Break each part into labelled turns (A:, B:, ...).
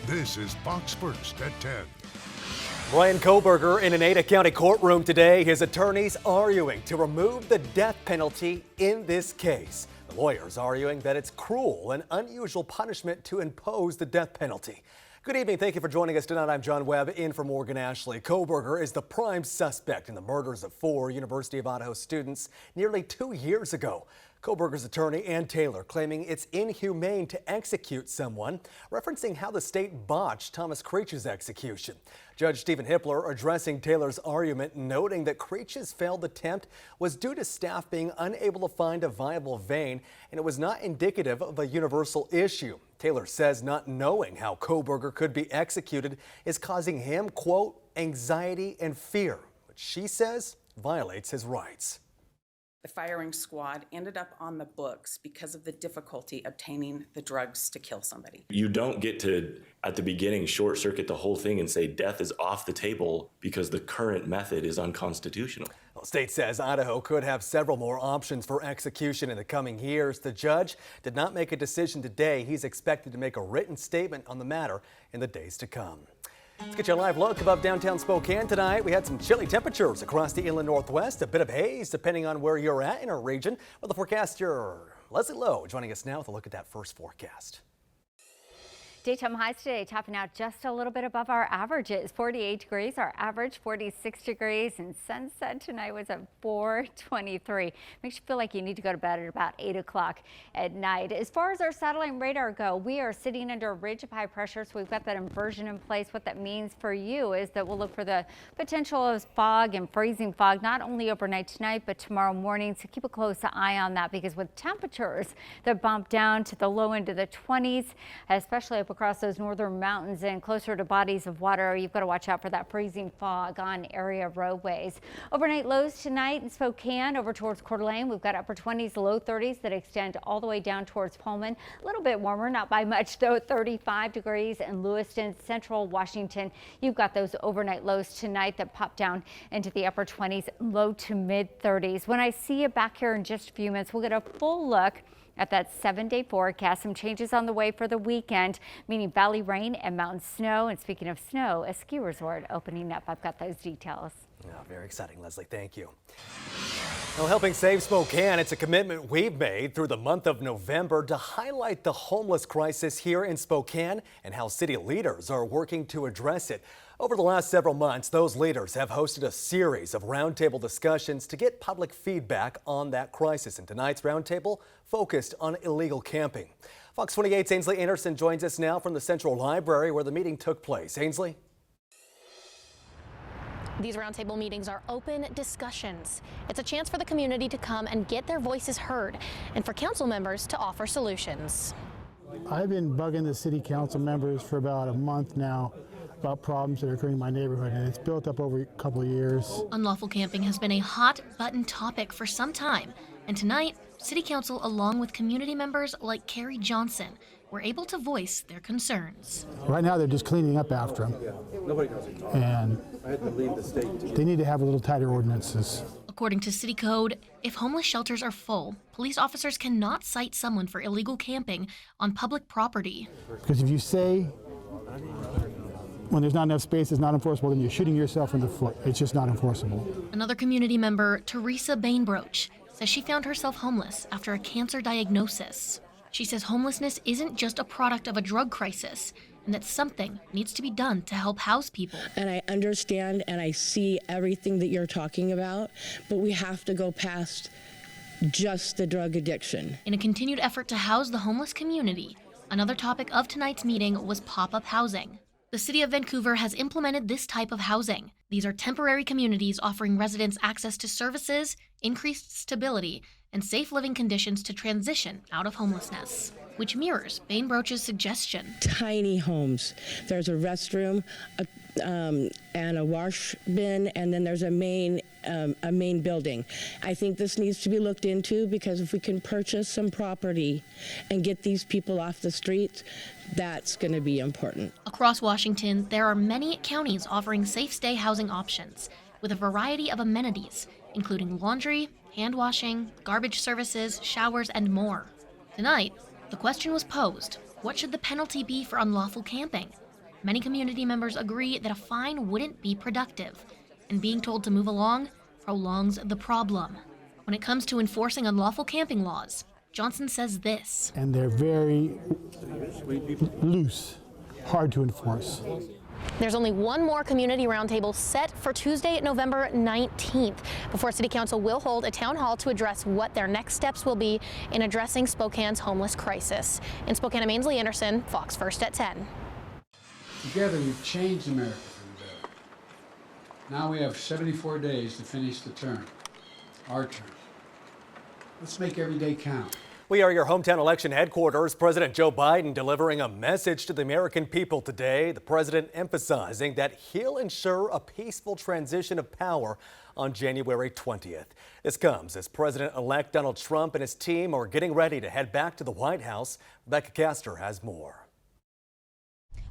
A: This is Fox First at 10.
B: Brian Kohberger in an Ada County courtroom today. His attorneys arguing to remove the death penalty in this case. The lawyers arguing that it's cruel and unusual punishment to impose the death penalty. Good evening. Thank you for joining us tonight. I'm John Webb in for Morgan Ashley. Kohberger is the prime suspect in the murders of 4 University of Idaho students nearly 2 years ago. Kohberger's attorney, Ann Taylor, claiming it's inhumane to execute someone, referencing how the state botched Thomas Creech's execution. Judge Stephen Hippler addressing Taylor's argument, noting that Creech's failed attempt was due to staff being unable to find a viable vein, and it was not indicative of a universal issue. Taylor says not knowing how Kohberger could be executed is causing him, quote, anxiety and fear, which she says violates his rights.
C: The firing squad ended up on the books because of the difficulty obtaining the drugs to kill somebody.
D: You don't get to, at the beginning, short circuit the whole thing and say death is off the table because the current method is unconstitutional.
B: Well, the state says Idaho could have several more options for execution in the coming years. The judge did not make a decision today. He's expected to make a written statement on the matter in the days to come. Let's get you a live look above downtown Spokane tonight. We had some chilly temperatures across the inland northwest, a bit of haze depending on where you're at in our region. Well, the forecaster, Leslie Lowe, joining us now with a look at that first forecast.
E: Daytime highs today topping out just a little bit above our averages. 48 degrees, our average 46 degrees, and sunset tonight was at 4:23. Makes you feel like you need to go to bed at about 8 o'clock at night. As far as our satellite radar go, we are sitting under a ridge of high pressure, so we've got that inversion in place. What that means for you is that we'll look for the potential of fog and freezing fog, not only overnight tonight, but tomorrow morning. So keep a close eye on that, because with temperatures that bump down to the low end of the 20s, especially up across those northern mountains and closer to bodies of water, you've got to watch out for that freezing fog on area roadways. Overnight lows tonight in Spokane over towards Coeur d'Alene. We've got upper 20s, low 30s that extend all the way down towards Pullman. A little bit warmer, not by much though, 35 degrees in Lewiston, central Washington. You've got those overnight lows tonight that pop down into the upper 20s, low to mid 30s. When I see you back here in just a few minutes, we'll get a full look at that 7-day forecast. Some changes on the way for the weekend, meaning valley rain and mountain snow. And speaking of snow, a ski resort opening up. I've got those details.
B: Oh, very exciting, Leslie. Thank you. Well, helping save Spokane, it's a commitment we've made through the month of November to highlight the homeless crisis here in Spokane and how city leaders are working to address it. Over the last several months, those leaders have hosted a series of roundtable discussions to get public feedback on that crisis. And tonight's roundtable focused on illegal camping. Fox 28's Ainsley Anderson joins us now from the Central Library where the meeting took place. Ainsley?
F: These roundtable meetings are open discussions. It's a chance for the community to come and get their voices heard and for council members to offer solutions.
G: I've been bugging the city council members for about a month now about problems that are occurring in my neighborhood, and it's built up over a couple of years.
F: Unlawful camping has been a hot button topic for some time, and tonight, City Council, along with community members like Carrie Johnson, were able to voice their concerns.
G: Right now, they're just cleaning up after them, and they need to have a little tighter ordinances.
F: According to City Code, if homeless shelters are full, police officers cannot cite someone for illegal camping on public property.
G: Because if you say when there's not enough space, it's not enforceable, then you're shooting yourself in the foot. It's just not enforceable.
F: Another community member, Teresa Bainbroach, says she found herself homeless after a cancer diagnosis. She says homelessness isn't just a product of a drug crisis, and that something needs to be done to help house people.
H: And I understand and I see everything that you're talking about, but we have to go past just the drug addiction.
F: In a continued effort to house the homeless community, another topic of tonight's meeting was pop-up housing. The City of Vancouver has implemented this type of housing. These are temporary communities offering residents access to services, increased stability, and safe living conditions to transition out of homelessness, which mirrors Bainbroach's suggestion.
H: Tiny homes. There's a restroom and a wash bin, and then there's a main building. I think this needs to be looked into, because if we can purchase some property and get these people off the streets, that's going to be important.
F: Across Washington, there are many counties offering safe stay housing options with a variety of amenities, including laundry, hand washing, garbage services, showers, and more. Tonight, the question was posed, what should the penalty be for unlawful camping? Many community members agree that a fine wouldn't be productive, and being told to move along prolongs the problem. When it comes to enforcing unlawful camping laws, Johnson says this.
G: And they're very loose, hard to enforce.
F: There's only one more community roundtable set for Tuesday, November 19th, before City Council will hold a town hall to address what their next steps will be in addressing Spokane's homeless crisis. In Spokane, I'm Ainsley Anderson, Fox First at 10.
I: Together, we've changed America for the better. Now we have 74 days to finish the term, our term. Let's make every day count.
B: We are your hometown election headquarters. President Joe Biden delivering a message to the American people today. The president emphasizing that he'll ensure a peaceful transition of power on January 20th. This comes as President-elect Donald Trump and his team are getting ready to head back to the White House. Rebecca Castor has more.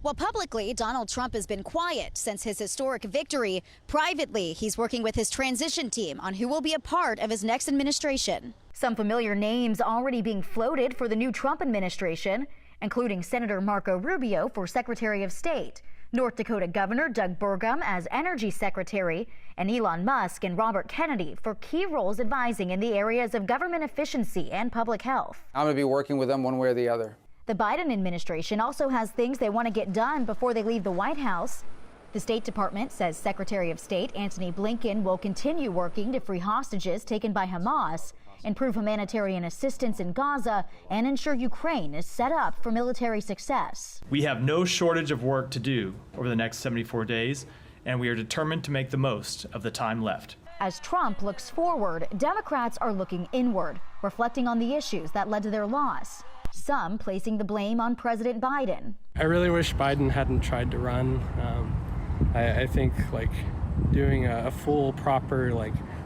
J: Well, publicly, Donald Trump has been quiet since his historic victory. Privately, he's working with his transition team on who will be a part of his next administration. Some familiar names already being floated for the new Trump administration, including Senator Marco Rubio for Secretary of State, North Dakota Governor Doug Burgum as Energy Secretary, and Elon Musk and Robert Kennedy for key roles advising in the areas of government efficiency and public health.
K: I'm going to be working with them one way or the other.
J: The Biden administration also has things they want to get done before they leave the White House. The State Department says Secretary of State Antony Blinken will continue working to free hostages taken by Hamas, improve humanitarian assistance in Gaza, and ensure Ukraine is set up for military success.
L: We have no shortage of work to do over the next 74 days, and we are determined to make the most of the time left.
J: As Trump looks forward, Democrats are looking inward, reflecting on the issues that led to their loss. Some placing the blame on President Biden.
M: I really wish Biden hadn't tried to run. I think doing a full proper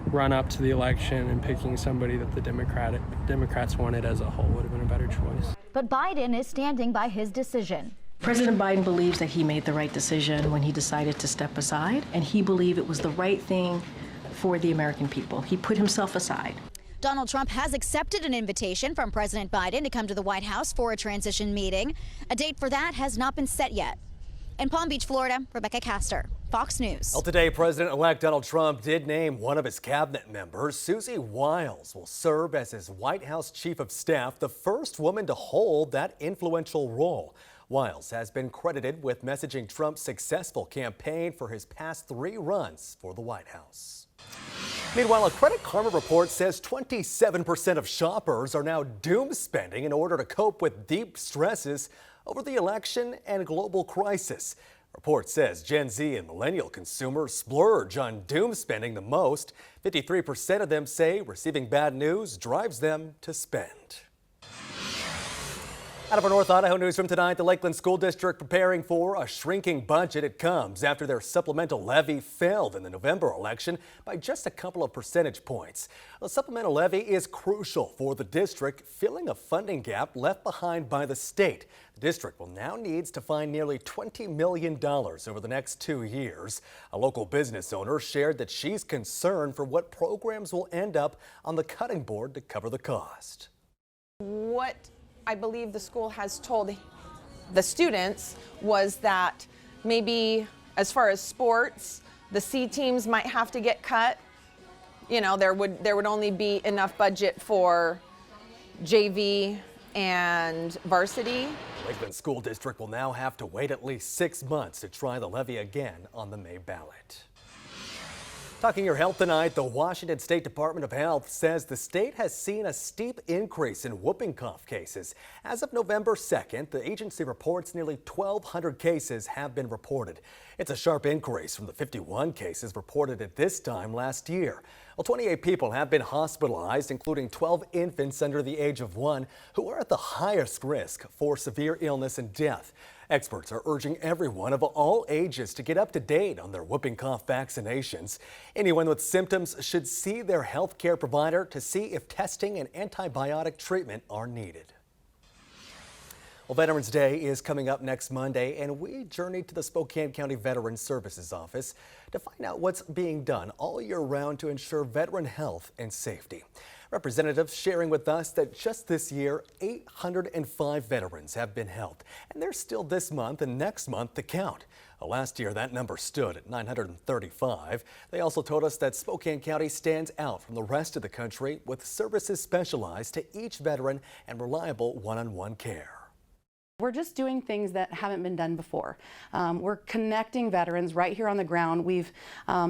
M: run up to the election and picking somebody that the Democrats wanted as a whole would have been a better choice.
J: But Biden is standing by his decision.
N: President Biden believes that he made the right decision when he decided to step aside, and he believed it was the right thing for the American people. He put himself aside.
J: Donald Trump has accepted an invitation from President Biden to come to the White House for a transition meeting. A date for that has not been set yet. In Palm Beach, Florida, Rebecca Castor, Fox News.
B: Well, today, President-elect Donald Trump did name one of his cabinet members. Susie Wiles will serve as his White House chief of staff, the first woman to hold that influential role. Wiles has been credited with messaging Trump's successful campaign for his past 3 runs for the White House. Meanwhile, a Credit Karma report says 27% of shoppers are now doom spending in order to cope with deep stresses over the election and global crisis. The report says Gen Z and millennial consumers splurge on doom spending the most. 53% of them say receiving bad news drives them to spend. Out of our North Idaho newsroom tonight, the Lakeland School District preparing for a shrinking budget. It comes after their supplemental levy failed in the November election by just a couple of percentage points. The supplemental levy is crucial for the district, filling a funding gap left behind by the state. The district will now needs to find nearly $20 million over the next 2 years. A local business owner shared that she's concerned for what programs will end up on the cutting board to cover the cost.
O: What I believe the school has told the students was that maybe as far as sports, the C teams might have to get cut. You know, there would only be enough budget for JV and varsity.
B: The Lakeland School District will now have to wait at least 6 months to try the levy again on the May ballot. Talking your health tonight, the Washington State Department of Health says the state has seen a steep increase in whooping cough cases. As of November 2nd, the agency reports nearly 1,200 cases have been reported. It's a sharp increase from the 51 cases reported at this time last year. Well, 28 people have been hospitalized, including 12 infants under the age of 1 who are at the highest risk for severe illness and death. Experts are urging everyone of all ages to get up to date on their whooping cough vaccinations. Anyone with symptoms should see their health care provider to see if testing and antibiotic treatment are needed. Well, Veterans Day is coming up next Monday, and we journeyed to the Spokane County Veterans Services Office to find out what's being done all year round to ensure veteran health and safety. Representatives sharing with us that just this year, 805 veterans have been helped, and there's still this month and next month to count. Last year, that number stood at 935. They also told us that Spokane County stands out from the rest of the country with services specialized to each veteran and reliable one-on-one care.
P: We're just doing things that haven't been done before. We're connecting veterans right here on the ground. We've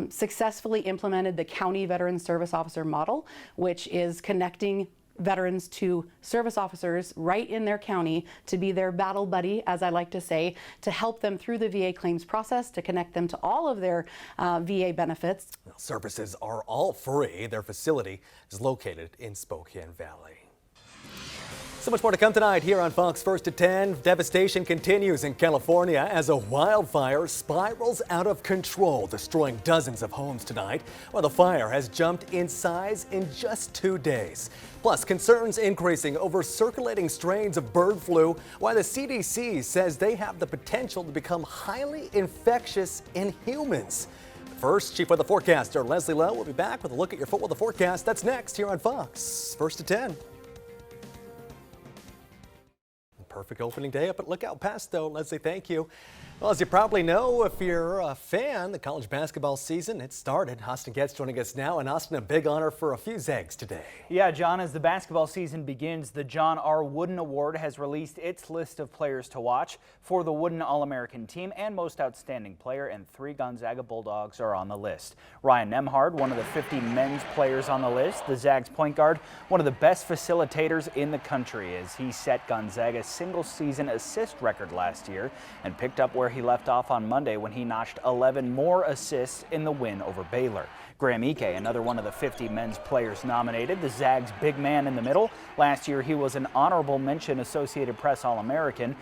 P: successfully implemented the County Veteran Service Officer model, which is connecting veterans to service officers right in their county to be their battle buddy, as I like to say, to help them through the VA claims process, to connect them to all of their VA benefits.
B: Services are all free. Their facility is located in Spokane Valley. So much more to come tonight here on Fox First at 10. Devastation continues in California as a wildfire spirals out of control, destroying dozens of homes tonight, while the fire has jumped in size in just 2 days. Plus, concerns increasing over circulating strains of bird flu, while the CDC says they have the potential to become highly infectious in humans. First, Chief Weather Forecaster Leslie Lowe will be back with a look at your foot weather forecast. That's next here on Fox First at 10. Perfect opening day up at Lookout Pass, though. Leslie, thank you. Well, as you probably know, if you're a fan, the college basketball season, it started. Austin Getz joining us now. And Austin, a big honor for a few Zags today.
Q: Yeah, John, as the basketball season begins, the John R. Wooden Award has released its list of players to watch for the Wooden All-American Team and Most Outstanding Player, and 3 Gonzaga Bulldogs are on the list. Ryan Nembhard, one of the 50 men's players on the list, the Zags point guard, one of the best facilitators in the country, as he set Gonzaga's single-season assist record last year and picked up where he left off on Monday when he notched 11 more assists in the win over Baylor. Graham Ike, another one of the 50 men's players nominated, the Zags' big man in the middle. Last year, he was an honorable mention Associated Press All-American,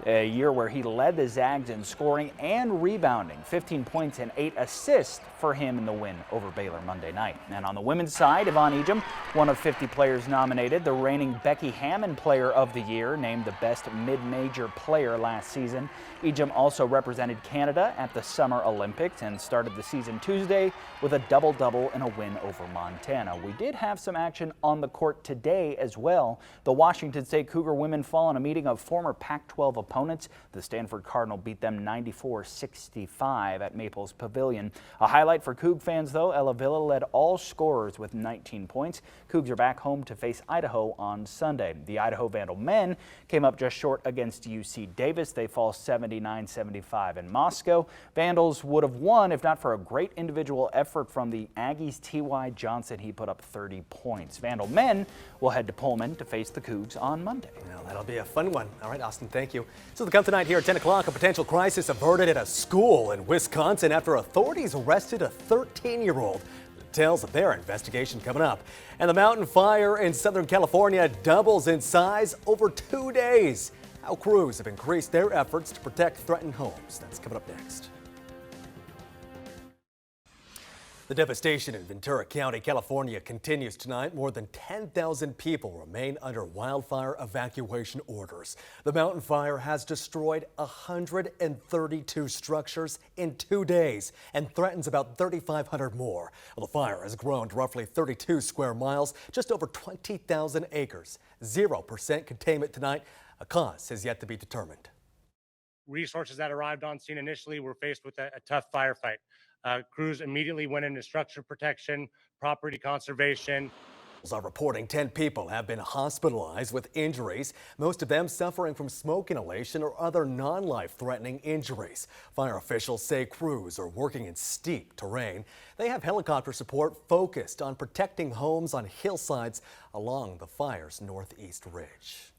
Q: a year where he led the Zags in scoring and rebounding. 15 points and 8 assists for him in the win over Baylor Monday night. And on the women's side, Yvonne Ejim, one of 50 players nominated, the reigning Becky Hammon Player of the Year, named the best mid-major player last season. Ejim also represented Canada at the Summer Olympics and started the season Tuesday with a double-double and a win over Montana. We did have some action on the court today as well. The Washington State Cougar women fall in a meeting of former Pac-12 opponents. The Stanford Cardinal beat them 94-65 at Maples Pavilion. A highlight for Coug fans, though, Ella Villa led all scorers with 19 points. Cougs are back home to face Idaho on Sunday. The Idaho Vandal men came up just short against UC Davis. They fall 79-75 in Moscow. Vandals would have won if not for a great individual effort from the Aggies' T.Y. Johnson. He put up 30 points. Vandal men will head to Pullman to face the Cougs on Monday.
B: Well, that'll be a fun one. All right, Austin, thank you. So to come tonight here at 10 o'clock, a potential crisis averted at a school in Wisconsin after authorities arrested a 13-year-old. Details of their investigation coming up. And the mountain fire in Southern California doubles in size over 2 days. How crews have increased their efforts to protect threatened homes. That's coming up next. The devastation in Ventura County, California continues tonight. More than 10,000 people remain under wildfire evacuation orders. The mountain fire has destroyed 132 structures in 2 days and threatens about 3,500 more. Well, the fire has grown to roughly 32 square miles, just over 20,000 acres. 0% containment tonight. A cause is yet to be determined.
R: Resources that arrived on scene initially were faced with a tough firefight. Crews immediately went into structure protection, property conservation.
B: Are reporting 10 people have been hospitalized with injuries, most of them suffering from smoke inhalation or other non-life-threatening injuries. Fire officials say crews are working in steep terrain. They have helicopter support focused on protecting homes on hillsides along the fire's northeast ridge.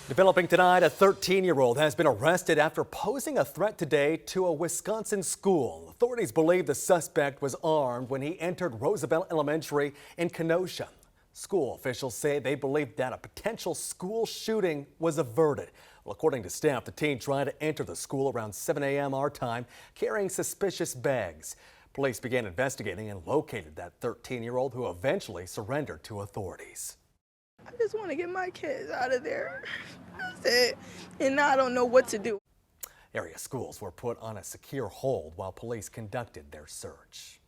B: Developing tonight, a 13-year-old has been arrested after posing a threat today to a Wisconsin school. Authorities believe the suspect was armed when he entered Roosevelt Elementary in Kenosha. School officials say they believe that a potential school shooting was averted. Well, according to staff, the teen tried to enter the school around 7 a.m. our time, carrying suspicious bags. Police began investigating and located that 13-year-old who eventually surrendered to authorities.
S: I just want to get my kids out of there. I said, and now I don't know what to do.
B: Area schools were put on a secure hold while police conducted their search.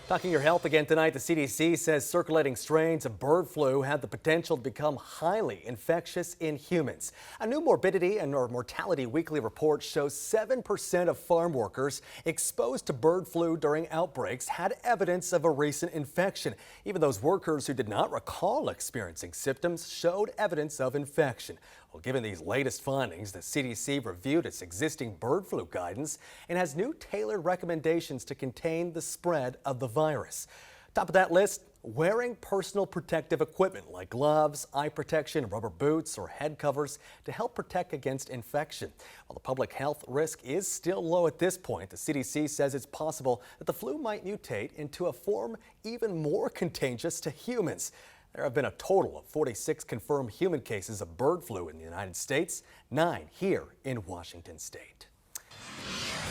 B: Talking your health again tonight, the CDC says circulating strains of bird flu have the potential to become highly infectious in humans. A new morbidity and mortality weekly report shows 7% of farm workers exposed to bird flu during outbreaks had evidence of a recent infection. Even those workers who did not recall experiencing symptoms showed evidence of infection. Well, given these latest findings, the CDC reviewed its existing bird flu guidance and has new tailored recommendations to contain the spread of the virus. Top of that list, wearing personal protective equipment like gloves, eye protection, rubber boots, or head covers to help protect against infection. While the public health risk is still low at this point, the CDC says it's possible that the flu might mutate into a form even more contagious to humans. There have been a total of 46 confirmed human cases of bird flu in the United States, 9 here in Washington state.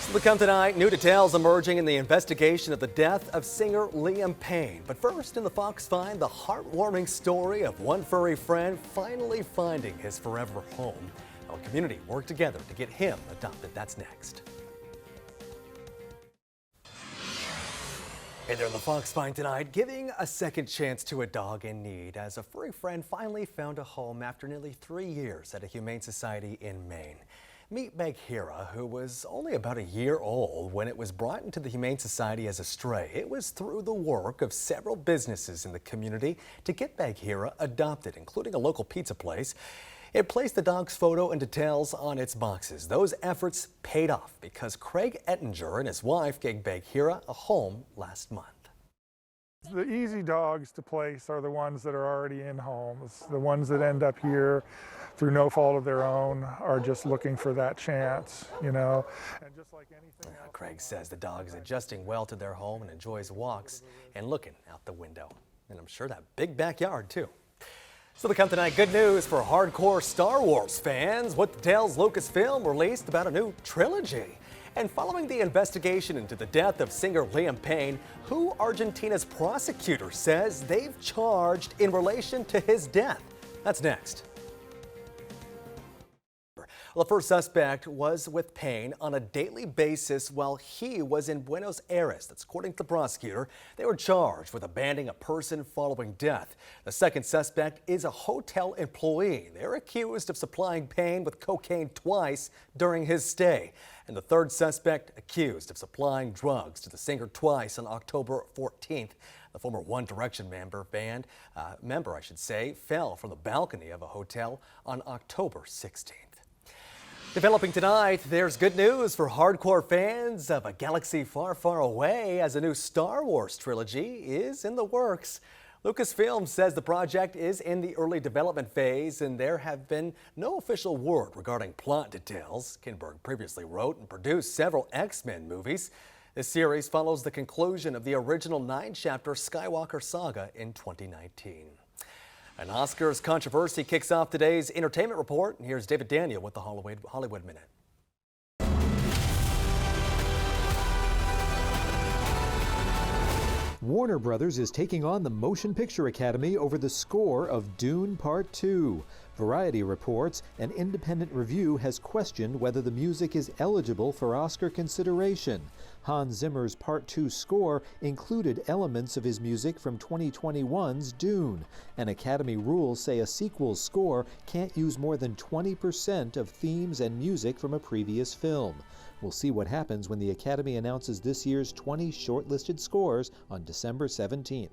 B: So to come tonight, new details emerging in the investigation of the death of singer Liam Payne. But first in the Fox Find, the heartwarming story of one furry friend finally finding his forever home. Our community worked together to get him adopted. That's next. Hey there in the Fox Find tonight, giving a second chance to a dog in need as a furry friend finally found a home after nearly 3 years at a humane society in Maine. Meet Bagheera, who was only about a year old when it was brought into the Humane Society as a stray. It was through the work of several businesses in the community to get Bagheera adopted, including a local pizza place. It placed the dog's photo and details on its boxes. Those efforts paid off because Craig Ettinger and his wife gave Bagheera a home last month.
T: The easy dogs to place are the ones that are already in homes. The ones that end up here through no fault of their own are just looking for that chance, you know. And just like anything else,
B: Craig says the dog is adjusting well to their home and enjoys walks and looking out the window. And I'm sure that big backyard too. So to come tonight, good news for hardcore Star Wars fans. What details Lucasfilm released about a new trilogy? And following the investigation into the death of singer Liam Payne, who Argentina's prosecutor says they've charged in relation to his death. That's next. Well, the first suspect was with Payne on a daily basis while he was in Buenos Aires. That's according to the prosecutor. They were charged with abandoning a person following death. The second suspect is a hotel employee. They're accused of supplying Payne with cocaine twice during his stay. And the third suspect accused of supplying drugs to the singer twice on October 14th. The former One Direction member, fell from the balcony of a hotel on October 16th. Developing tonight, there's good news for hardcore fans of a galaxy far, far away as a new Star Wars trilogy is in the works. Lucasfilm says the project is in the early development phase and there have been no official word regarding plot details. Kinberg previously wrote and produced several X-Men movies. This series follows the conclusion of the original 9-chapter Skywalker saga in 2019. An Oscars controversy kicks off today's entertainment report. And here's David Daniel with the Hollywood Minute.
U: Warner Brothers is taking on the Motion Picture Academy over the score of Dune Part 2. Variety reports an independent review has questioned whether the music is eligible for Oscar consideration. Hans Zimmer's Part 2 score included elements of his music from 2021's Dune. And Academy rules say a sequel's score can't use more than 20% of themes and music from a previous film. We'll see what happens when the Academy announces this year's 20 shortlisted scores on December 17th.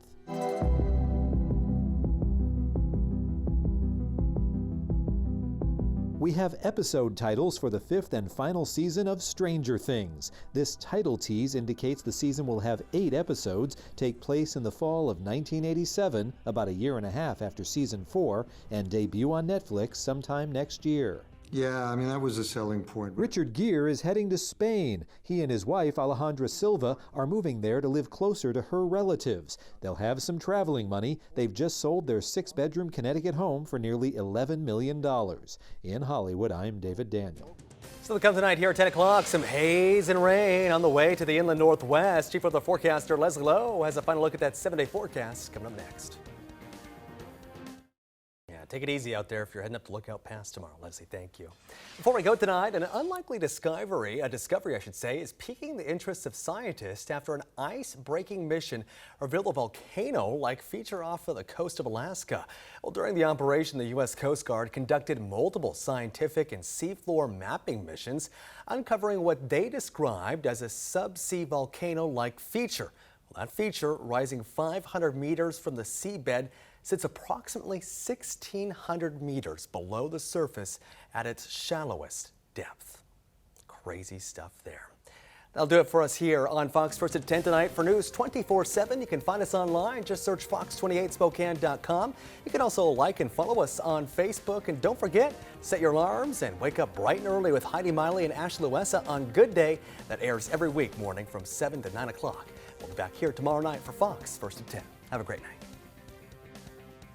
U: We have episode titles for the 5th and final season of Stranger Things. This title tease indicates the season will have 8 episodes, take place in the fall of 1987, about a year and a half after season 4, and debut on Netflix sometime next year.
V: Yeah, I mean, that was a selling point.
U: Richard Gere is heading to Spain. He and his wife, Alejandra Silva, are moving there to live closer to her relatives. They'll have some traveling money. They've just sold their 6-bedroom Connecticut home for nearly $11 million. In Hollywood, I'm David Daniel.
B: So to come tonight here at 10 o'clock, some haze and rain on the way to the inland northwest. Chief Weather Forecaster Leslie Lowe has a final look at that 7-day forecast coming up next. take it easy out there if you're heading up to Lookout Pass tomorrow. Leslie, thank you. Before we go tonight, an unlikely discovery, is piquing the interest of scientists after an ice-breaking mission revealed a volcano-like feature off of the coast of Alaska. Well, during the operation, the U.S. Coast Guard conducted multiple scientific and seafloor mapping missions, uncovering what they described as a subsea volcano-like feature. Well, that feature, rising 500 meters from the seabed, sits approximately 1,600 meters below the surface at its shallowest depth. Crazy stuff there. That'll do it for us here on Fox First at 10 tonight. For news 24/7, you can find us online. Just search fox28spokane.com. You can also like and follow us on Facebook. And don't forget, set your alarms and wake up bright and early with Heidi Miley and Ashley Luessa on Good Day. That airs every week morning from 7 to 9 o'clock. We'll be back here tomorrow night for Fox First at 10. Have a great night.